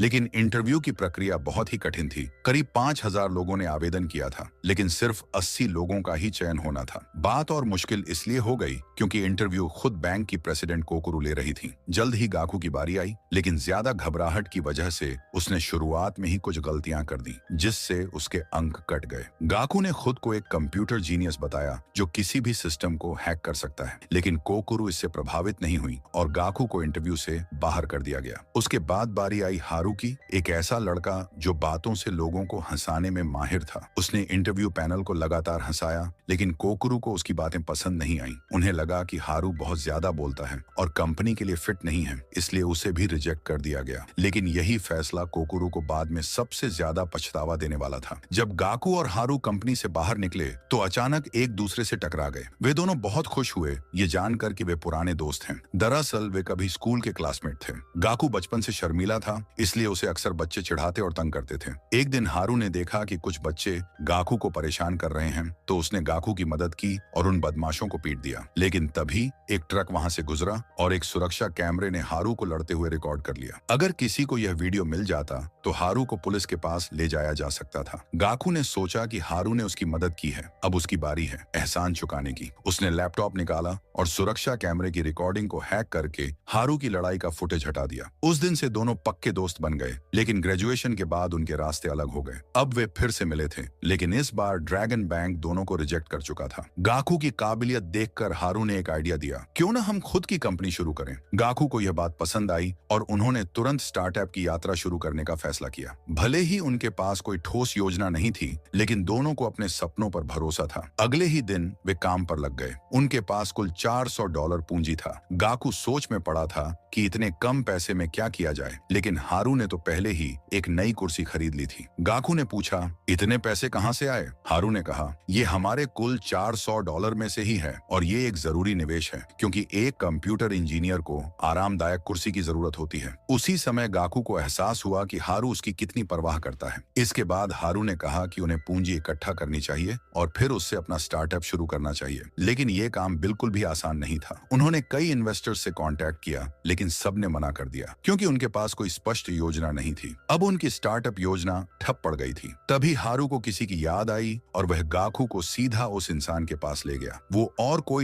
लेकिन इंटरव्यू की प्रक्रिया बहुत ही कठिन थी। करीब 5,000 लोगों ने आवेदन किया था, लेकिन सिर्फ 80 लोगों का ही चयन होना था। बात और मुश्किल इसलिए हो गई क्योंकि इंटरव्यू खुद बैंक की प्रेसिडेंट कोकुरु ले रही थी। जल्द ही गाकू की बारी आई, लेकिन ज्यादा घबराहट की वजह से उसने शुरुआत में ही कुछ गलतियां कर दी, जिससे उसके अंक कट गए। गाकू ने खुद को एक कंप्यूटर जीनियस बताया जो किसी भी सिस्टम को हैक कर सकता है, लेकिन कोकुरु इससे प्रभावित नहीं हुई और गाकू को इंटरव्यू से बाहर कर दिया गया। उसके बाद बारी आई हारू की, एक ऐसा लड़का जो बातों से लोगों को हंसाने में माहिर था। उसने इंटरव्यू पैनल को लगातार हंसाया, लेकिन कोकुरु को उसकी बातें पसंद नहीं आईं। उन्हें लगा कि हारू बहुत ज्यादा बोलता है और कंपनी के लिए फिट नहीं है, इसलिए उसे भी रिजेक्ट कर दिया गया। लेकिन यही फैसला कोकुरु को बाद में सबसे ज्यादा पछतावा देने वाला था। जब गाकू और हारू कंपनी से बाहर निकले तो अचानक एक दूसरे से टकरा गए। वे दोनों बहुत खुश हुए ये जानकर कि वे पुराने दोस्त हैं। दरअसल वे कभी स्कूल के क्लासमेट थे। गाकू बचपन से शर्मीला था, इसलिए उसे अक्सर बच्चे चिढ़ाते और तंग करते थे। एक दिन हारू ने देखा कि कुछ बच्चे गाकू को परेशान कर रहे हैं, तो उसने गाकू की मदद की और उन बदमाशों को पीट दिया। लेकिन तभी एक ट्रक वहां से गुजरा और एक सुरक्षा कैमरे ने हारू को लड़ते हुए रिकॉर्ड कर लिया। अगर किसी को यह वीडियो मिल जाता तो हारू को पुलिस के पास ले जाया जा सकता था। गाकू ने सोचा कि हारू ने उसकी मदद की है, अब उसकी बारी है एहसान चुकाने की। उसने लैपटॉप निकाला और सुरक्षा कैमरे की रिकॉर्डिंग को हैक करके हारू की लड़ाई का फुटेज हटा दिया। उस दिन से दोनों पक्के दोस्त बन गए, लेकिन ग्रेजुएशन के बाद उनके रास्ते अलग हो गए। अब वे फिर से मिले थे, लेकिन इस बार ड्रैगन बैंक दोनों को रिजेक्ट कर चुका था। गाकू की काबिलियत देखकर हारू ने एक आइडिया दिया, क्यों ना हम खुद की कंपनी शुरू करें। गाकू को यह बात पसंद आई और उन्होंने तुरंत स्टार्टअप की यात्रा शुरू करने का फैसला किया। भले ही उनके पास कोई ठोस योजना नहीं थी, लेकिन दोनों को अपने सपनों पर भरोसा था। अगले ही दिन वे काम पर लग गए। उनके पास कुल $400 पूंजी था। गाकू सोच में पड़ा था कि इतने कम पैसे में क्या किया जाए, लेकिन हारू ने तो पहले ही एक नई कुर्सी खरीद ली थी। गाकू ने पूछा, इतने पैसे कहां से आए? हारू ने कहा, ये हमारे कुल $400 में से ही है और ये एक जरूरी निवेश है, क्योंकि एक कंप्यूटर इंजीनियर को आरामदायक कुर्सी की जरूरत होती है। उसी समय गाकू को एहसास हुआ कि हारू उसकी कितनी परवाह करता है। इसके बाद हारू ने कहा कि उन्हें पूंजी इकट्ठा करनी चाहिए और फिर उससे अपना स्टार्टअप शुरू करना चाहिए। लेकिन ये काम बिल्कुल भी आसान नहीं था। उन्होंने कई इन्वेस्टर्स से कांटेक्ट किया, लेकिन सबने मना कर दिया क्योंकि उनके पास कोई स्पष्ट योजना नहीं थी। अब उनकी स्टार्टअप योजना ठप पड़ गई थी। तभी हारू को किसी की याद आई और वह गाकू को सीधा उस इंसान के पास ले गया। वो और कोई